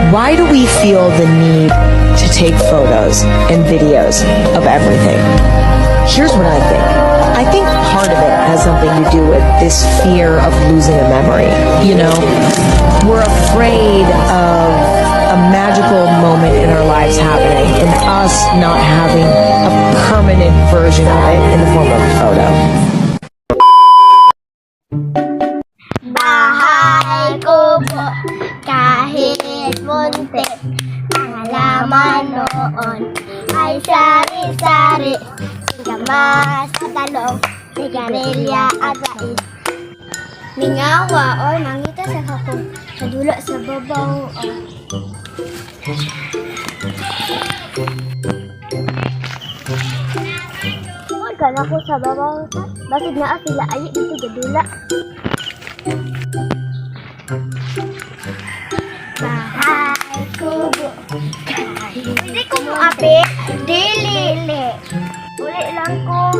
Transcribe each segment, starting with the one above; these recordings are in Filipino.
Why do we feel the need to take photos and videos of everything? Here's what I think. I think part of it has something to do with this fear of losing a memory. You know, we're afraid of a magical moment in our lives happening and us not having a permanent version of it in the form of a photo. Bahay kubo, kahit muntik, ang halaman noon ay sari-sari. Sigamas at talong, sigarilya at mais. Mingawa o nangita sa kakong, sa dulo sa babaw. Kan ako sa babaw, basig na sila ay dito gadula. Bahay kubo, hindi ko mo api, dili. Uli lang ko.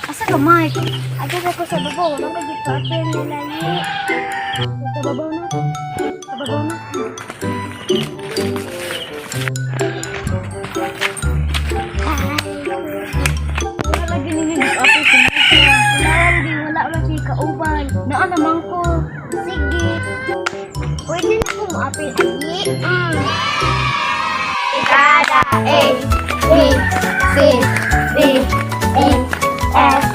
Asa ka, Mike? Agad ako sa babaw, wala ka dito api nilayi. Sa babaw na. Sa babaw na. Wala lagi nililig api sa Mike. Wala si kauban. Naan naman ko. Sige. Pwede na ko maapi. Ikada A, B, C, D, E, F,